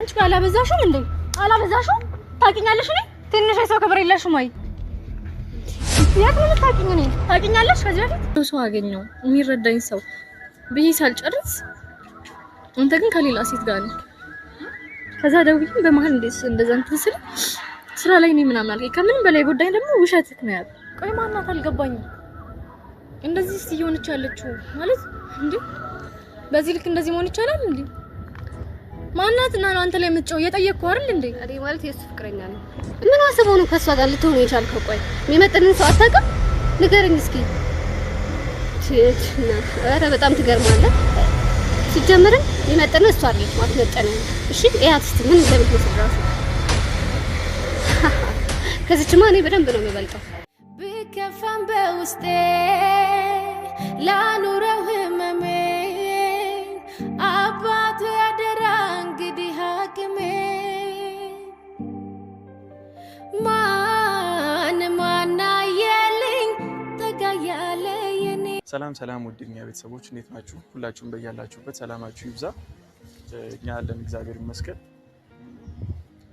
አንቺ አላበዛሽም እንዴ? አላበዛሽም? ታውቂኛለሽ እኔ ትንሽ ሰው ክብር የለሽም ወይ? ያት ምን ታውቂኝ እኔ ታውቂኛለሽ? ከዚህ በፊት ሰው አገኘው የሚረዳኝ ሰው ብዬ ሳልጨርስ አንተ ግን ከሌላ ሴት ጋር ነህ። ከዛ ደውዬ በመሀል እንደዛ እንትን ስል ስራ ላይ ነኝ ምናምን አልከኝ። ከምን በላይ ጉዳይ ደግሞ ውሸትክ ነው ያለው። ቆይ ማናት አልገባኝም። እንደዚህ ሲሆንች ያለችው ማለት እንዴ? በዚህ ልክ እንደዚህ መሆን ይቻላል እንዴ? ማናት እና ነው አንተ ላይ የምትጨው? እየጠየቅኩህ አይደል እንዴ? አሬ ማለት የሱ ፍቅረኛ ነው። ምን አስበው ነው ከሷ ጋር ልትሆን የቻልከው? ቆይ የሚመጥንን ሰው አታውቅም? ንገረኝ እስኪ። ኧረ በጣም ትገርማለህ። ሲጀምርም የሚመጥነው እሷ አይደለች ማለት መጠነ። እሺ እያት እስቲ ምን እንደምትመስል ራሱ ከዚህማ እኔ በደንብ ነው የምበልጠው። ብከፋም በውስጤ ላኑረው ህመሜ አባቱ ያደራ እንግዲህ ሐኪሜ ማና የልኝ ተጋያለ የኔ። ሰላም ውድኛ ቤተሰቦች እንዴት ናችሁ? ሁላችሁም በያላችሁበት ሰላማችሁ ይብዛ። እኛ ያለን እግዚአብሔር ይመስገን።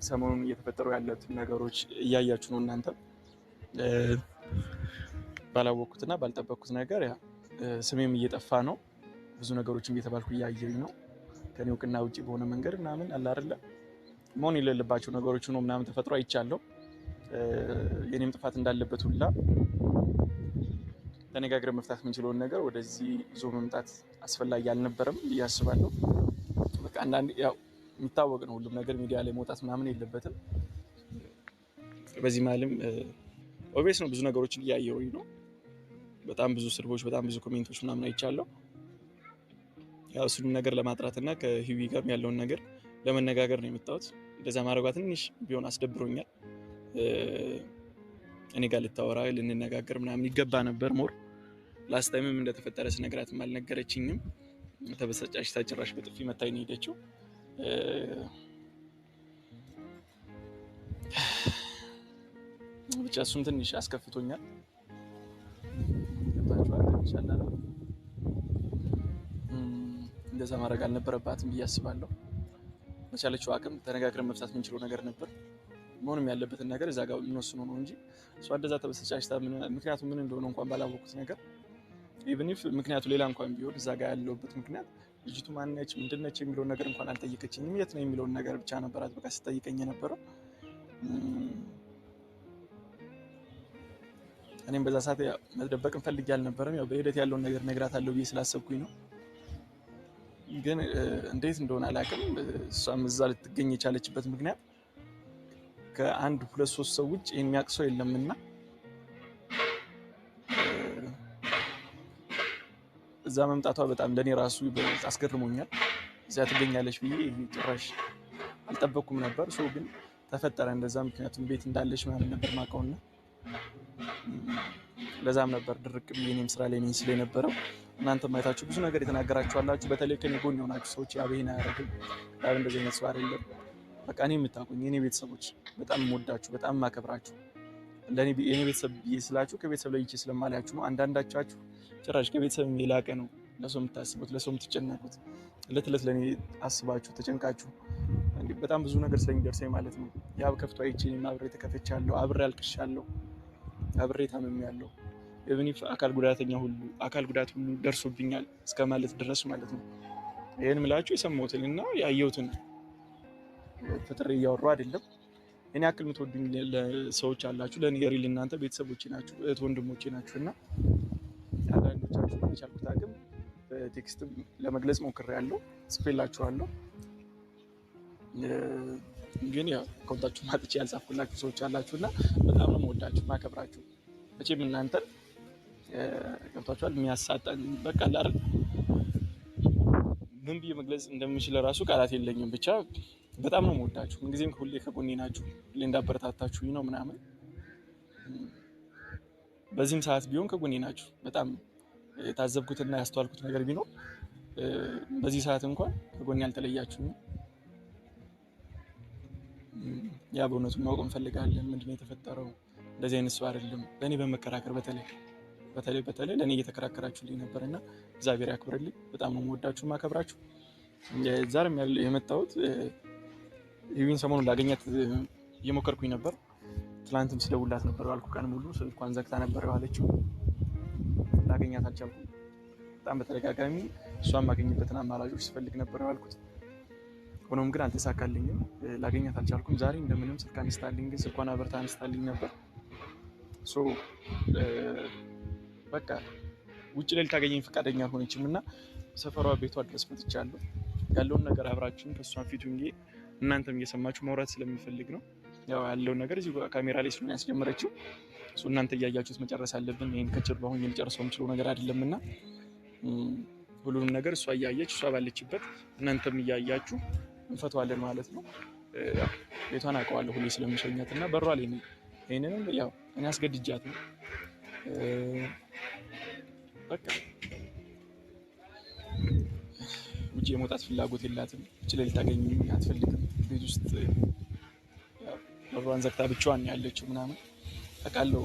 ሰሞኑን እየተፈጠሩ ያሉት ነገሮች እያያችሁ ነው እናንተ። ባላወቅኩትና ባልጠበቅኩት ነገር ያ ስሜም እየጠፋ ነው። ብዙ ነገሮችን እየተባልኩ እያየኝ ነው። ከኔ እውቅና ውጪ በሆነ መንገድ ምናምን አለ አይደለ መሆን የሌለባቸው ነገሮች ነው ምናምን ተፈጥሮ አይቻለሁ። የኔም ጥፋት እንዳለበት ሁላ ተነጋግረን መፍታት የምንችለውን ነገር ወደዚህ ይዞ መምጣት አስፈላጊ አልነበረም ብዬ አስባለሁ። በቃ አንዳንዴ ያው የሚታወቅ ነው ሁሉም ነገር ሚዲያ ላይ መውጣት ምናምን የለበትም። በዚህ ማለም ኦቤስ ነው ብዙ ነገሮችን እያየሁኝ ነው። በጣም ብዙ ስርቦች፣ በጣም ብዙ ኮሜንቶች ምናምን አይቻለሁ። ያው እሱንም ነገር ለማጥራትና ከሂዊ ጋር ያለውን ነገር ለመነጋገር ነው የመጣሁት። እንደዛ ማድረጓ ትንሽ ቢሆን አስደብሮኛል። እኔ ጋር ልታወራ ልንነጋገር ምናምን ይገባ ነበር። ሞር ላስት ታይምም እንደተፈጠረ ስነግራትም አልነገረችኝም። ተበሳጫሽታ ጭራሽ በጥፊ መታኝ ነው ሄደችው። ብቻ እሱም ትንሽ አስከፍቶኛል። እንደዛ ማድረግ አልነበረባትም ብዬ አስባለሁ። በቻለችው አቅም ተነጋግረን መፍታት የምንችለው ነገር ነበር። መሆንም ያለበትን ነገር እዛ ጋር ልንወስነው ነው እንጂ እሷ እንደዛ ተበሳጫሽታ ምክንያቱ ምን እንደሆነ እንኳን ባላወቁት ነገር ኢቭን ኢፍ ምክንያቱ ሌላ እንኳን ቢሆን እዛ ጋር ያለውበት ምክንያት ልጅቱ ማንነች ምንድነች የሚለውን ነገር እንኳን አልጠየቀችኝም። የት ነው የሚለውን ነገር ብቻ ነበራት በቃ ስትጠይቀኝ የነበረው። እኔም በዛ ሰዓት መደበቅ ፈልጌ አልነበረም። ያው በሂደት ያለውን ነገር ነግራታለሁ ብዬ ስላሰብኩኝ ነው። ግን እንዴት እንደሆነ አላውቅም። እሷም እዛ ልትገኝ የቻለችበት ምክንያት ከአንድ ሁለት ሶስት ሰው ውጭ የሚያውቅ ሰው የለምና እዛ መምጣቷ በጣም ለኔ ራሱ አስገርሞኛል። እዛ ትገኛለች ብዬ ጭራሽ አልጠበቅኩም ነበር። ሰው ግን ተፈጠረ እንደዛ። ምክንያቱም ቤት እንዳለች ምናምን ነበር ማውቀውና ለዛም ነበር ድርቅ ብዬ እኔም ስራ ላይ ነኝ ስለነበረው። እናንተ ማየታችሁ ብዙ ነገር የተናገራችሁ አላችሁ። በተለይ ከኔ ጎን የሆናችሁ ሰዎች ያበይና ያረጋል ያው እንደዚህ አይነት ሰው አይደለም። በቃ እኔ የምታውቁኝ የኔ ቤተሰቦች በጣም የምወዳችሁ በጣም የማከብራችሁ ለኔ የኔ ቤተሰብ ስላችሁ ከቤተሰብ ለይቼ ስለማላችሁ ነው። አንዳንዳቻችሁ ጭራሽ ከቤተሰብ የላቀ ነው ለሰው የምታስቡት ለሰው የምትጨነቁት እለት እለት ለኔ አስባችሁ ተጨንቃችሁ እንዴ በጣም ብዙ ነገር ስለሚደርሰኝ ማለት ነው። ያው ከፍቶ አይቼ እኔም አብሬ ተከፍቻለሁ፣ አብሬ አልቅሻለሁ፣ አብሬ ታምሜያለሁ። ኢቭን ኢፍ አካል ጉዳት ሁሉ ደርሶብኛል እስከማለት ድረስ ማለት ነው። ይሄን ምላችሁ የሰማሁትንና ያየሁትን ፍጥሬ እያወራሁ አይደለም። እኔ አክል የምትወዱኝ ሰዎች አላችሁ። ለኔ ሪል እናንተ ቤተሰቦቼ ናችሁ፣ እህት ወንድሞቼ ናችሁና አንዳንዶቻችሁ በቻልኩት አቅም በቴክስት ለመግለጽ ሞክሬያለሁ፣ ጽፌላችኋለሁ። ግን ያው ኮንታክቱ ማጥቼ ያልጻፍኩላችሁ ሰዎች አላችሁና በጣም ነው የምወዳችሁ ማከብራችሁ። መቼም እናንተን ገብታችኋል የሚያሳጣን በቃ አይደል ምን ብዬ መግለጽ እንደምችል ራሱ ቃላት የለኝም። ብቻ በጣም ነው የምወዳችሁ። ምንጊዜም ሁሌ ከጎኔ ናችሁ፣ ሁሌ እንዳበረታታችሁኝ ነው ምናምን። በዚህም ሰዓት ቢሆን ከጎኔ ናችሁ። በጣም የታዘብኩትና ያስተዋልኩት ነገር ቢኖር በዚህ ሰዓት እንኳን ከጎኔ ያልተለያችሁኝ። ያ በእውነቱ ማወቅ እንፈልጋለን። ምንድነው የተፈጠረው? እንደዚህ አይነት ሰው አይደለም። ለእኔ በመከራከር በተለይ ለእኔ እየተከራከራችሁልኝ ነበርና እግዚአብሔር ያክብርልኝ። በጣም ነው የምወዳችሁ ማከብራችሁ። ዛሬም የመጣሁት ይሄን ሰሞኑን ላገኛት እየሞከርኩኝ ነበር። ትላንትም ስደውላት ነበር አልኩ። ቀን ሙሉ ስልኳን ዘግታ ነበር ያለችው። ላገኛት አልቻልኩም። በጣም በተደጋጋሚ እሷን ማገኝበትን አማራጮች ስፈልግ ነበር ያልኩት። ሆኖም ግን አልተሳካልኝም። ላገኛት አልቻልኩም። ዛሬ እንደምንም ስልክ አንስታልኝ ግን ስልኳን አበርታ አንስታልኝ ነበር። በቃ ውጭ ላይ ልታገኘኝ ፈቃደኛ አልሆነችም እና ሰፈሯ ቤቷ ድረስ መጥቻለሁ። ያለውን ነገር አብራችሁን ከእሷን ፊቱ እንጂ እናንተም እየሰማችሁ ማውራት ስለምፈልግ ነው። ያው ያለውን ነገር እዚህ ካሜራ ላይ ስለሆነ ያስጀመረችው እናንተ እያያችሁት መጨረስ አለብን። ይሄን ከጭር አሁን ልጨርሰው የምችለው ነገር አይደለምና ሁሉንም ነገር እሷ እያየች እሷ ባለችበት እናንተም እያያችሁ እንፈተዋለን ማለት ነው። ያው ቤቷን አውቀዋለሁ ሁሌ ስለምሸኛት እና በሯ ላይ ነው። ይሄንንም ያው እኔ አስገድጃት ነው። በቃ ውጭ የመውጣት ፍላጎት የላትም። ውጭ ላይ ልታገኘኝ አትፈልግም። ቤት ውስጥ በሯን ዘግታ ብቻዋን ያለችው ምናምን አውቃለሁ።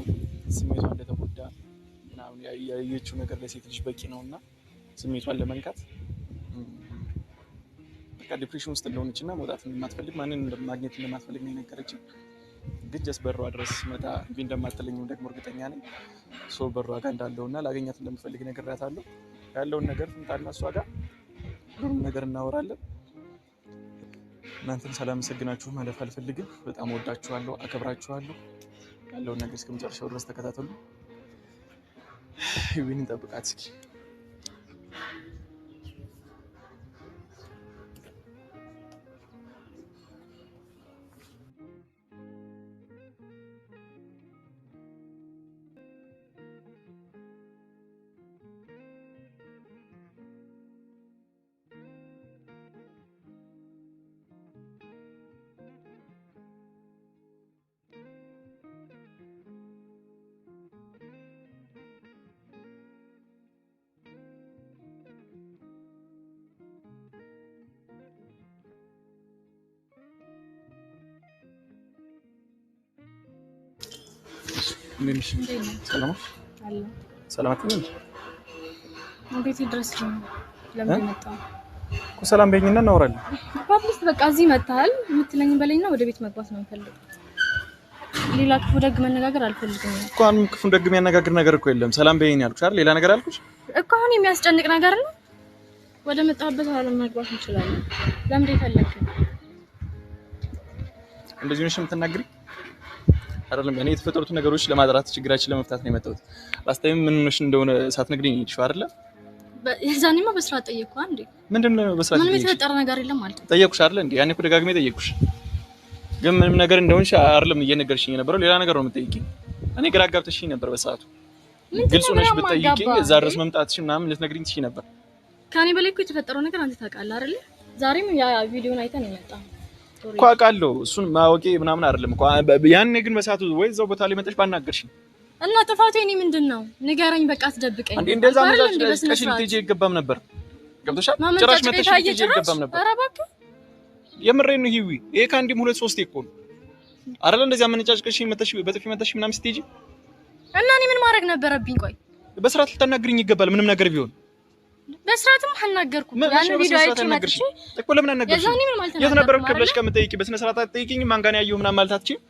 ስሜቷ እንደተጎዳ ምናምን ያየችው ነገር ለሴት ልጅ በቂ ነውና ስሜቷን ለመንካት በቃ ዲፕሬሽን ውስጥ እንደሆነችና መውጣት እንደማትፈልግ ማንን ማግኘት እንደማትፈልግ ነው የነገረችኝ። ግን ጀስት በሯ ድረስ መጣ እንደማትለኝም ደግሞ እርግጠኛ ነኝ። በሯ ጋር እንዳለውና ላገኛት እንደምፈልግ ነግሬያታለሁ። ያለውን ነገር ትምጣና እሷ ጋር ሁሉም ነገር እናወራለን። እናንተን ሳላመሰግናችሁ ማለፍ አልፈልግም። በጣም ወዳችኋለሁ፣ አከብራችኋለሁ። ያለውን ነገር እስከመጨረሻው ድረስ ተከታተሉ። ይሄን እንጠብቃት እስኪ። ሰላማት ነኝ። እንዴት ድረስ ነው? ለምን መጣ? ሰላም በይኝና እናወራለን። ፓፕሊስ በቃ እዚህ መጣል የምትለኝ በለኝና ወደ ቤት መግባት ነው የምፈልገው። ሌላ ክፉ ደግ መነጋገር አልፈልግም እኮ። አሁን ክፉ ደግ የሚያነጋግር ነገር እኮ የለም። ሰላም በይኝ ያልኩሽ አይደል? ሌላ ነገር አልኩሽ እኮ። አሁን የሚያስጨንቅ ነገር ነው። ወደ መጣበት ዓለም መግባት እንችላለን። ለምን ይፈልክ? እንደዚህ ነሽ የምትናገሪ አይደለም። እኔ የተፈጠሩት ነገሮች ለማጥራት ችግራችን ለመፍታት ነው የመጣሁት። ላስታይም ምን ሆነሽ እንደሆነ ሳትነግሪኝ ሄድሽው አይደለ? የዛኔማ በስርዓት ጠየቅኩ። አንዴ ምንድነው በስርዓት ምንም የተፈጠረ ነገር የለም ማለት ጠየቅኩሽ አይደለ እንዴ? ያኔ እኮ ደጋግሜ ጠየቅኩሽ። ግን ምንም ነገር እንደሆንሽ አይደለም እየነገርሽኝ የነበረው፣ ሌላ ነገር ነው የምትጠይቂኝ። እኔ ግራ አጋብተሽኝ ነበር በሰዓቱ። ግልጽ ሆነሽ ብትጠይቂኝ እዛ ድረስ መምጣትሽ ምናምን ልትነግሪኝ ትችይ ነበር። ከኔ በላይ እኮ የተፈጠረው ነገር አንተ ታውቃለህ አይደለ? ዛሬም ያ ቪዲዮን አይተን የመጣው እኮ አውቃለሁ። እሱን ማወቄ ምናምን አይደለም እኮ። ያኔ ግን በሰዓቱ ወይ እዛው ቦታ ላይ መጥተሽ ባናገርሽኝ እና ጥፋቱ የኔ ምንድነው? ንገረኝ በቃ አትደብቀኝ። እንዴ እንደዛ መዛች ቀሽል ልትሄጂ ይገባም ነበር። ገብቶሻል? ጭራሽ መጥተሽ ልትሄጂ ይገባም ነበር። ኧረ እባክህ የምሬን ነው ሂዊ። ይሄ ከአንዴም ሁለት ሶስቴ እኮ ነው አይደል? እንደዚህ አመነጫጭቀሽኝ መጥተሽ በጥፊ መጥተሽ ምናምን ስትሄጂ እና እኔ ምን ማድረግ ነበረብኝ? ቆይ በስርዓት ልታናግሪኝ ይገባል። ምንም ነገር ቢሆን በስርዓትም አልናገርኩም። ያን ቪዲዮ አይቼ መጥቼ እኮ ለምን አናገርሽ? የት ነበርክ ብለሽ ከምትጠይቂ በስነ ስርዓት አትጠይቂኝ? ማን ጋር ነው ያየው ምናምን ማለት አትችይም?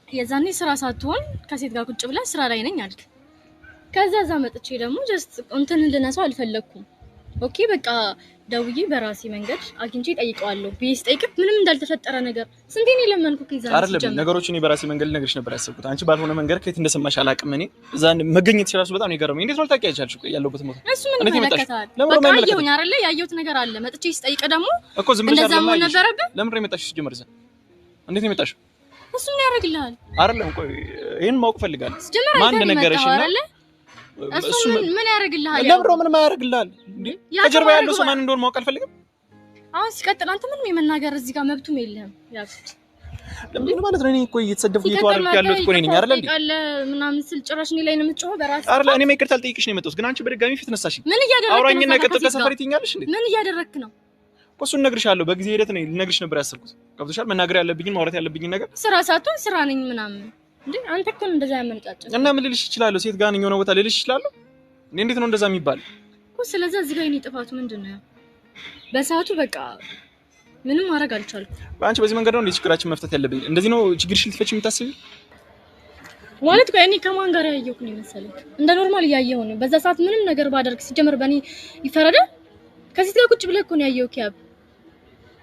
የዛኔ ስራ ሳትሆን ከሴት ጋር ቁጭ ብለህ ስራ ላይ ነኝ አልክ። ከዛ እዛ መጥቼ ደግሞ ጀስት እንትን ልነሳው አልፈለኩም። ኦኬ በቃ ደውዬ በራሴ መንገድ አግኝቼ ጠይቀዋለሁ። ቢስ ጠይቅት ምንም እንዳልተፈጠረ ነገር ስንቴ ነው ለማንኩ ከዛን አይደለም ነገሮች እኔ በራሴ መንገድ ልነግርሽ ነበር ያሰብኩት። አንቺ ባልሆነ መንገድ ከየት እንደሰማሽ አላውቅም። እኔ እዛ መገኘት ይችላል በጣም ነው የገረመኝ። እንዴት ነው ታውቂያለሽ ያለሁበት ቦታ? እሱ ምን ይመለከታል? በቃ አየሁኝ አይደለ? ያየሁት ነገር አለ። መጥቼ ስጠይቅ ደግሞ እኮ ዝም ብለሽ እንደዛ መሆን ነበረብህ። ለምን ነው የመጣሽው? ሲጀመር እዛ እንዴት ነው የመጣሽው? እሱ ምን ያደርግልሃል? አይደለም ቆይ ይሄን ማወቅ ፈልጋለሁ። ማን እንደነገረሽ እና እሱ ምን ያደርግልሃል? ለምን ነው ምንም ያደርግልሃል እንዴ? ከጀርባ ያለው ሰው ማን እንደሆነ ማወቅ አልፈልግም። አሁን ሲቀጥል አንተ ምንም የመናገር እዚህ ጋር መብቱም የለህም። ያፍት ለምን ማለት ነው? እኔ እኮ እየተሰደብኩ እየተዋረድኩ ያለሁት እኮ ነኝ አይደል እንዴ? ምናምን ስል ጭራሽ እኔ ላይ ነው የምትጮኸው በራስህ አይደል? እኔ ይቅርታ ልጠይቅሽ ነው የመጣሁት፣ ግን አንቺ በድጋሚ ፊት ነሳሽኝ። ምን እያደረግክ ነው? አውራኝና ቀጥታ ከሰፈር ትይኛለሽ እንዴ? ምን እያደረግክ ነው? እኮ እሱን እነግርሻለሁ። በጊዜ ሂደት ነው ልነግርሽ ነበር ያሰብኩት። ገብቶሻል? መናገር ያለብኝን ማውራት ያለብኝን ነገር ስራ ሳትሆን ስራ ነኝ ምናምን እንዴ? አንተ እኮ እንደዛ ያመነጫጭ እና ምን ልልሽ እችላለሁ? ሴት ጋር ነኝ የሆነ ቦታ ልልሽ እችላለሁ እንዴ? እንዴት ነው እንደዛ የሚባል? እኮ ስለዚህ እዚህ ጋር የኔ ጥፋቱ ምንድነው? በሰዓቱ በቃ ምንም ማድረግ አልቻልኩም። በአንቺ በዚህ መንገድ ነው እንዴ ችግራችን መፍታት ያለብኝ? እንደዚህ ነው ችግርሽ ልትፈቺ የምታስቢ? ማለት ቆይ እኔ ከማን ጋር ያየሁት ነው መሰለኝ? እንደ ኖርማል እያየሁ ነው። በዛ ሰዓት ምንም ነገር ባደርግ ሲጀመር በእኔ ይፈረዳል? ከዚህ ጋር ቁጭ ብለህ እኮ ነው ያየሁት ያብ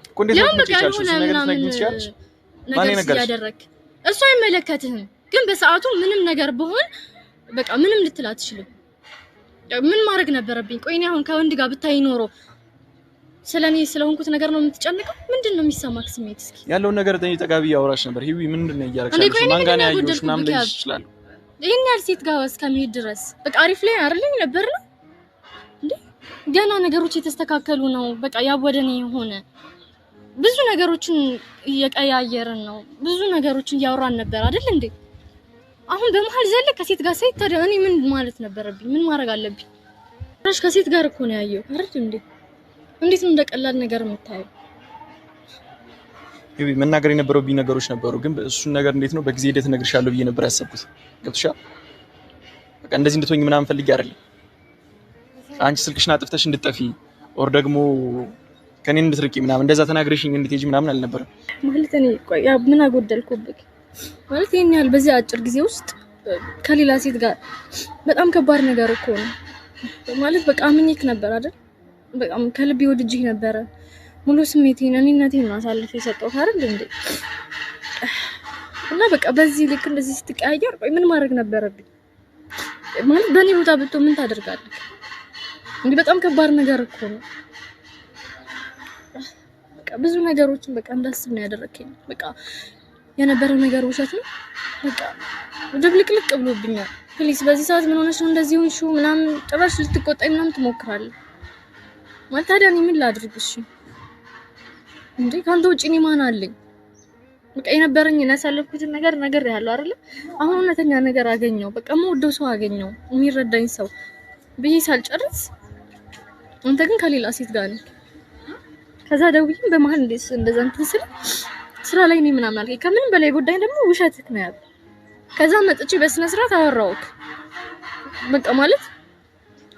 እኮ እንዴት ነው ትችያለሽ? እሱ ነገር ትነግሪኝ ትችያለሽ? ማን ነገርሽ? ያደረክ እሱ አይመለከትህም። ግን በሰዓቱ ምንም ነገር ብሆን በቃ ምንም ልትል አትችልም። ምን ማድረግ ነበረብኝ? ቆይ እኔ አሁን ከወንድ ጋር ብታይ ኖሮ ስለኔ ስለሆንኩት ነገር ነው የምትጨነቀው? ምንድነው የሚሰማክ ስሜት? እስኪ ያለውን ነገር ተጋቢ ያወራሽ ነበር። ሂዊ ምንድነው እያረግሽ? ማን ጋር ነው ያየሁሽ? ምናምን ላይ ይችላል። ይሄን ያህል ሴት ጋር እስከመሄድ ድረስ በቃ አሪፍ ላይ አይደለም ነበር ነው እንዴ? ገና ነገሮች የተስተካከሉ ነው። በቃ ያወደኔ ሆነ ብዙ ነገሮችን እየቀያየርን ነው። ብዙ ነገሮችን እያወራን ነበር አይደል እንዴ? አሁን በመሀል ዘለ ከሴት ጋር ሳይት ታዲያ እኔ ምን ማለት ነበረብኝ? ምን ማድረግ አለብኝ? ራሽ ከሴት ጋር እኮ ነው ያየው አይደል እንዴ? እንዴት ነው እንደቀላል ነገር የምታየው? ይሄ መናገር የነበረብኝ ነገሮች ነበሩ፣ ግን እሱን ነገር እንዴት ነው በጊዜ ሂደት እነግርሻለሁ ብዬ ነበር ያሰብኩት። ገብቶሻል? በቃ እንደዚህ እንድትሆኝ ምናምን ፈልጌ አይደለም። አንቺ ስልክሽን አጥፍተሽ እንድትጠፊ ኦር ደግሞ ከኔ እንድትርቂ ምናምን እንደዛ ተናግረሽኝ እንድትሄጂ ምናምን አልነበረም። ማለት እኔ ቆይ ምን አጎደልኩብክ? ማለት ይሄን ያህል በዚህ አጭር ጊዜ ውስጥ ከሌላ ሴት ጋር በጣም ከባድ ነገር እኮ ነው። ማለት በቃ አምኜክ ነበር አይደል? በቃም ከልቤ ወድጄህ ነበረ። ሙሉ ስሜቴን እኔነቴን ነው አሳልፌ የሰጠሁት አይደል እንዴ? እና በቃ በዚህ ልክ እንደዚህ ስትቀያየር ቆይ ምን ማድረግ ነበረብኝ? ማለት በእኔ ቦታ ብትሆን ምን ታደርጋለህ? እንዴ በጣም ከባድ ነገር እኮ ነው። በቃ ብዙ ነገሮችን በቃ እንዳስብ ነው ያደረከኝ። በቃ የነበረው ነገር ውሸት ነው። በቃ ድብልቅልቅ ብሎብኛል። ፕሊስ በዚህ ሰዓት ምን ሆነሽ ነው እንደዚህ ሆንሽው ምናምን ጭራሽ ልትቆጣኝ ምናምን ትሞክራለህ። ማለት ታዲያ እኔ ምን ላድርግ? እሺ እንዴ ካንተ ውጪ እኔ ማን አለኝ? በቃ የነበረኝን ያሳለፍኩትን ነገር ያለው አይደለ? አሁን እውነተኛ ነገር አገኘው። በቃ የምወደው ሰው አገኘው፣ የሚረዳኝ ሰው ብዬ ሳልጨርስ አንተ ግን ከሌላ ሴት ጋር ነህ። ከዛ ደውዬ በመሀል እንደዛ እንትን ስራ ላይ ነኝ ምናምን አልከኝ። ከምንም በላይ ጉዳይ ደግሞ ውሸትክ ነው ያለው። ከዛ መጥቼ በስነ ስርዓት አወራሁክ። በቃ ማለት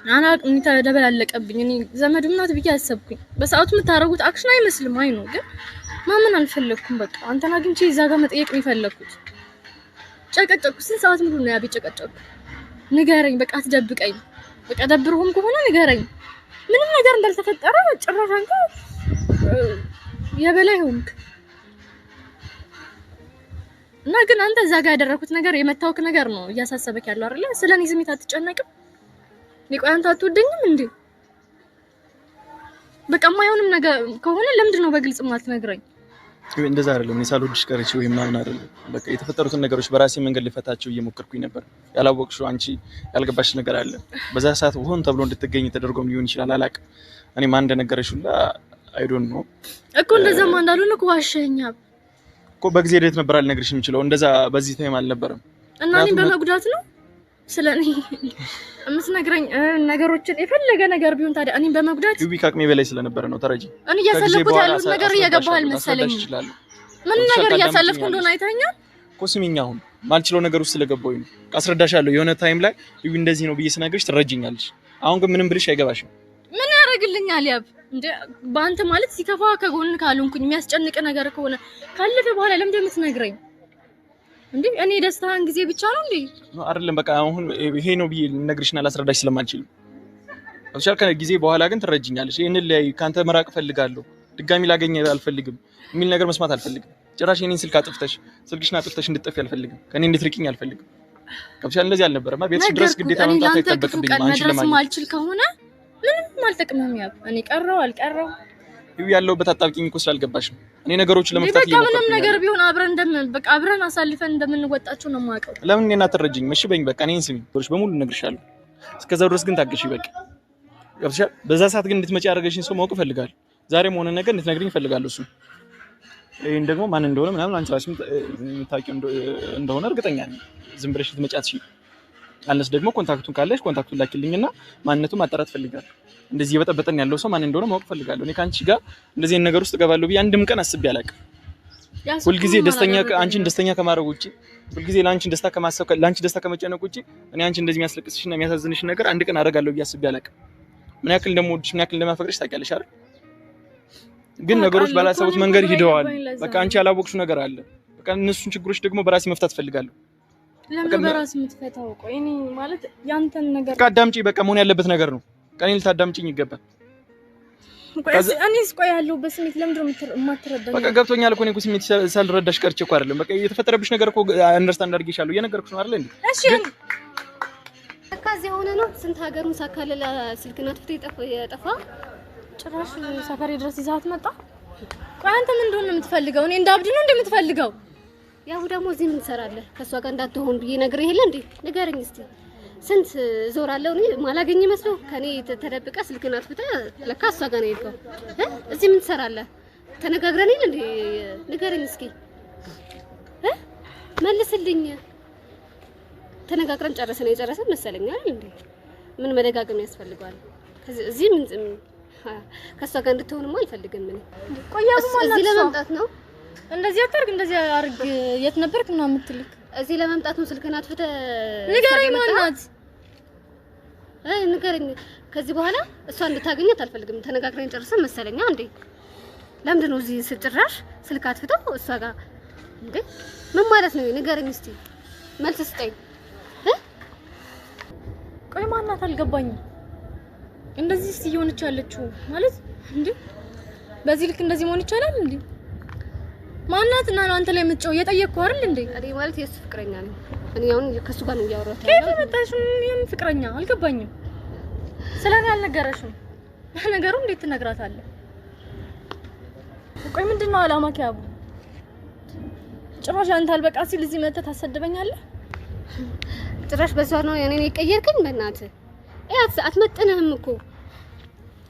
አናውቅም ተደበላለቀብኝ። እኔ ዘመድ ምናት ብዬ አሰብኩኝ። በሰዓቱ የምታረጉት አክሽን አይመስልም። አይ ነው ግን ማመን አልፈለኩም። በቃ አንተን አግኝቼ እዛ ጋር መጠየቅ ነው የፈለኩት። ጨቀጨኩ። ስንት ሰዓት ሙሉ ነው ያቢጨቀጨኩ። ንገረኝ፣ በቃ አትደብቀኝ። በቃ ደብርሁም ከሆነ ንገረኝ። ምንም ነገር እንዳልተፈጠረ ጭራሽ አንተ የበላይ ሆንክ። እና ግን አንተ እዛ ጋር ያደረኩት ነገር የመታወክ ነገር ነው እያሳሰበክ ያለው አይደለ? ስለኔ ስሜት አትጨነቅም? ቆይ አንተ አትወደኝም እንዴ? በቃ የማይሆንም ነገር ከሆነ ለምንድን ነው በግልጽ ማትነግረኝ? እንደዛ አይደለም። እኔ ሳልወድሽ ቀርቼ ወይ ምናምን አይደለም። በቃ የተፈጠሩትን ነገሮች በራሴ መንገድ ልፈታቸው እየሞከርኩኝ ነበር። ያላወቅሽው አንቺ ያልገባሽ ነገር አለ። በዛ ሰዓት ሆን ተብሎ እንድትገኝ ተደርጎም ሊሆን ይችላል። አላውቅም። እኔ ማን እንደነገረሽውላ አይ ዶንት ኖ እኮ እንደዛማ እንዳልሆነ እኮ ዋሸኸኝ እኮ። በጊዜ ሂደት ነበር አልነግርሽ የምችለው። እንደዛ በዚህ ታይም አልነበረም። እና እኔን በመጉዳት ነው ስለኔ የምትነግረኝ ነገሮችን የፈለገ ነገር ቢሆን ታዲያ እኔን በመጉዳት ይቢ ከአቅሜ በላይ ስለነበረ ነው። ተረጂ እኔ እያሳለፍኩት ያሉት ነገር እየገባህ አልመሰለኝ። ምን ነገር እያሳለፍኩ እንደሆነ አይተኸኛል እኮ። ስሚኝ፣ አሁን ማልችለው ነገር ውስጥ ስለገባሁኝ ነው። አስረዳሻለሁ። የሆነ ታይም ላይ ይቢ እንደዚህ ነው ብዬ ስነግርሽ ትረጂኛለሽ። አሁን ግን ምንም ብልሽ አይገባሽም። ምን ያደርግልኛል ያብ? እንደ በአንተ ማለት ሲከፋ ከጎን ካልሆንኩኝ የሚያስጨንቅ ነገር ከሆነ ካለፈ በኋላ ለምን እንደምትነግረኝ እንዴ? እኔ ደስታን ጊዜ ብቻ ነው እንዴ? አይደለም። በቃ አሁን ይሄ ነው ብዬ ልነግርሽና ላስረዳሽ ስለማልችል አውሻል። ከጊዜ በኋላ ግን ትረጂኛለሽ። ይሄንን ላይ ካንተ መራቅ ፈልጋለሁ፣ ድጋሚ ላገኝ አልፈልግም የሚል ነገር መስማት አልፈልግም። ጭራሽ የኔን ስልክሽን አጥፍተሽ እንድትጠፊ አልፈልግም። ከኔ እንድትርቂኝ አልፈልግም። ከብቻ እንደዚህ አልነበረማ። ቤትሽ ድረስ ግዴታ መምጣት አይጠበቅብኝም። አንቺ ለማግኘት ማልችል ከሆነ ምንም አልጠቅምም። ያብ እኔ ቀረው አልቀረው ይው ያለውበት አጣብቂኝ እኮ ስላልገባሽ ነው። እኔ ነገሮችን ለመፍታት ይሄ ምንም ነገር ቢሆን አብረን አሳልፈን እንደምንወጣቸው ነው የማውቀው። ለምን እኔና አትረጂኝ? እሺ በይኝ በቃ። እኔን ስሚ፣ ወርሽ በሙሉ እነግርሻለሁ። እስከዛው ድረስ ግን ታገሺ በቃ። ገብቶሻል? በዛ ሰዓት ግን እንድትመጪ ያደረገሽኝ ሰው ማወቅ እፈልጋለሁ። ዛሬም ሆነ ነገር እንድትነግሪኝ እፈልጋለሁ። እሱ ይሄን ደግሞ ማን እንደሆነ ምናምን አንቺ ራስሽ የምታውቂው እንደሆነ እርግጠኛ ነኝ። ዝም ብለሽ ልትመጪ አትችይም። አለስ ደግሞ ኮንታክቱን ካለሽ ኮንታክቱን ላኪልኝና ማንነቱን ማጣራት ፈልጋለሁ። እንደዚህ የበጠበጠን ያለው ሰው ማን እንደሆነ ማወቅ ፈልጋለሁ። እኔ ካንቺ ጋር እንደዚህ አይነት ነገር ውስጥ ገባለሁ ብዬ አንድም ቀን አስቤ አላውቅም። ሁልጊዜ አንቺን ደስተኛ ከማድረግ ውጪ፣ ሁልጊዜ ለአንቺን ደስታ ከማሰብ ለአንቺ ደስታ ከመጨነቅ ውጪ እኔ አንቺ እንደዚህ የሚያስለቅስሽና የሚያሳዝንሽ ነገር አንድ ቀን አደርጋለሁ ብዬ አስቤ አላውቅም። ምን ያክል እንደምወድሽ ምን ያክል እንደማፈቅርሽ ታውቂያለሽ አይደል? ግን ነገሮች ባላሰቡት መንገድ ሂደዋል። በቃ አንቺ ያላወቅሽው ነገር አለ። በቃ እነሱን ችግሮች ደግሞ በራሴ መፍታት ፈልጋለሁ። ለምን በራስ የምትፈታው? ቆይ እኔ ማለት ያንተን ነገር በቃ አዳምጪ። በቃ መሆን ያለበት ነገር ነው። ቀኔ ልታዳምጪኝ ይገባል። እኔስ ቆይ ያለው በስሜት ለምንድን ነው የማትረዳኝ? በቃ ገብቶኛል እኮ እኔ እኮ ስሜት ሳልረዳሽ ቀርቼ እኮ አይደለም። በቃ የተፈጠረብሽ ነገር እኮ አንደርስታንድ አድርጌሻለሁ። እየነገርኩሽ ነው አይደል እንዴ? እሺ ከዚህ ሆነ ነው ስንት ሀገሩን ሳካለላ ስልክና ትፍቴ የጠፋ ጭራሽ ሰፈሬ ድረስ ይዛት መጣ። ቆይ አንተ ምን እንደሆነ የምትፈልገው? እኔ እንዳብድ ነው እንደምትፈልገው? ያው ደግሞ እዚህ ምን ትሰራለህ? ከሷ ጋር እንዳትሆን ብዬ ነግሬህ የለ እንዴ? ንገረኝ እስቲ። ስንት ዞራለሁ እኔ ማላገኝ መስሎ ከኔ ተደብቀ ስልክና ትፍቴ ለካ እሷ ጋር ነው የሄድከው። እዚህ ምን ትሰራለህ? ተነጋግረን የለ እንዴ? ንገረኝ እስኪ መልስልኝ። ተነጋግረን የጨረሰን መሰለኝ አይደል እንዴ? ምን መደጋገም ያስፈልጋል? እዚህ ምን ከሷ ጋር እንድትሆንማ አልፈልግም። ምን ቆያው ማለት እዚህ ለመምጣት ነው? እንደዚህ አታርግ፣ እንደዚህ አርግ። የት ነበርክ ምናምን የምትልክ? እዚህ ለመምጣት ነው ስልክና ትፍቴ ንገረኝ። ማናት? ንገረኝ። ከዚህ በኋላ እሷ እንድታገኛት አልፈልግም። ተነጋግረን ጨርሰን መሰለኝ እንዴ? ለምንድን ነው እዚህ ጭራሽ ስልክ አትፍተው እሷ ጋር እንዴ? ምን ማለት ነው? ንገረኝ እስቲ መልስ ስጠኝ። ቆይ ማናት? አልገባኝም። እንደዚህ እየሆነች ያለችው ማለት እንዴ? በዚህ ልክ እንደዚህ መሆን ይቻላል እንዴ? ማናት? እና ነው አንተ ላይ የምትጨው? እየጠየቅኩህ አይደል እንዴ? እኔ ማለት የሱ ፍቅረኛ ነኝ። እኔ አሁን ከሱ ጋር ነው እያወራሁት። ከየት መጣሽ? የምን ፍቅረኛ? አልገባኝም። ስለኔ አልነገረሽም። ነገሩ እንዴት ትነግራታለህ? ቆይ ምንድነው አላማክ? ያቡ ጭራሽ አንተ አልበቃ ሲል እዚህ መተህ ታሰድበኛለህ? ጭራሽ በሷ ነው የኔን የቀየርከኝ? በእናትህ አትመጥንህም እኮ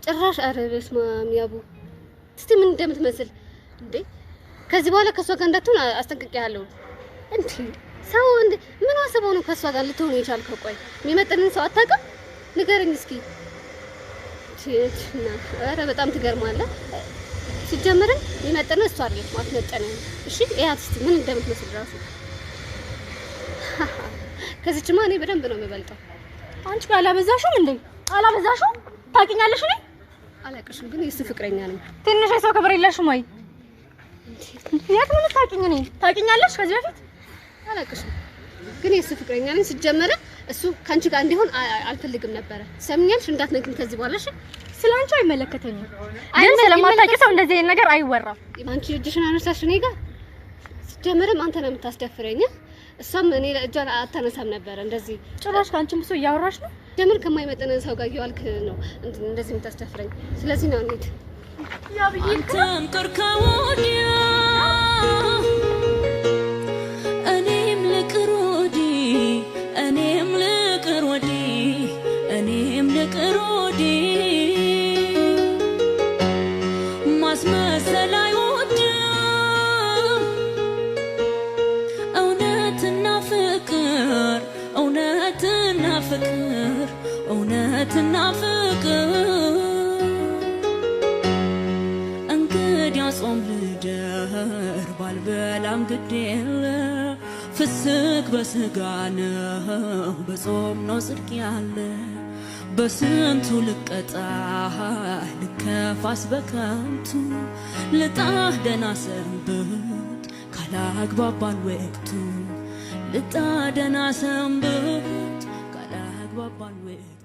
ጭራሽ። ኧረ በስመ አብ ያቡ፣ እስቲ ምን እንደምትመስል እንዴ! ከዚህ በኋላ ከሷ ጋር እንዳትሆን አስጠንቅቄሃለሁ። እንዴ ሰው እንዴ ምን አስበው ነው ከሷ ጋር ልትሆን የቻልከው? ቆይ የሚመጥንን ሰው አታውቅም? ንገረኝ እስኪ። ኧረ በጣም ትገርማለህ። ሲጀምር የሚመጥንህ እሷ አይደለም አትመጥንህም። እሺ እያት እስቲ ምን እንደምትመስል ራሱ። ከዚህማ እኔ በደንብ ነው የምበልጠው። አንቺ አላበዛሽም እንዴ? አላበዛሽም? ታውቂኛለሽ? እኔ አላውቅሽም፣ ግን የሱ ፍቅረኛ ነኝ። ትንሽ የሰው ክብር የለሽም ወይ? የት ነው የምታውቂኝ? እኔ ታውቂኛለሽ? ከዚህ በፊት አላውቅሽም፣ ግን የሱ ፍቅረኛ ነኝ። ሲጀመር እሱ ካንቺ ጋር እንዲሆን አልፈልግም ነበረ። ሰምኛልሽ? እንዳትነግሪኝ ከዚህ በኋላ እሺ? ስላንቺ አይመለከተኝም፣ ግን ስለማታውቂ ሰው እንደዚህ አይነት ነገር አይወራም። አንቺ እጅሽን አነሳሽ እኔ ጋር። ሲጀመርም አንተ ነው የምታስደፍረኝ። እሷም እኔ እጇን አታነሳም ነበር። እንደዚህ ጭራሽ ካንቺም ብሶ እያወራሽ ነው። ጀምር ከማይመጠን ሰው ጋር እያዋልክ ነው እንደዚህ የምታስደፍረኝ። ስለዚህ ነው እንዴ አንተም ቅርካው ወዲያ እኔም ልቅር ወዲህ፣ እኔም ልቅር ወዲህ፣ እኔም ልቅር ወዲህ። ማስመሰል አይወድም እውነትና ፍቅር፣ እውነትና ፍቅር፣ እውነትና ፍቅር። ጾም ልደር ባልበላም ግድ የለ ፍስክ በስጋ ነው በጾም ነው ጽድቅ ያለ። በስንቱ ልቀጣ ልከፋስ በከንቱ ልጣህ ደህና ሰንብት ካላግባባን ወቅቱ። ልጣህ ደህና ሰንብት ካላግባባን ወቅቱ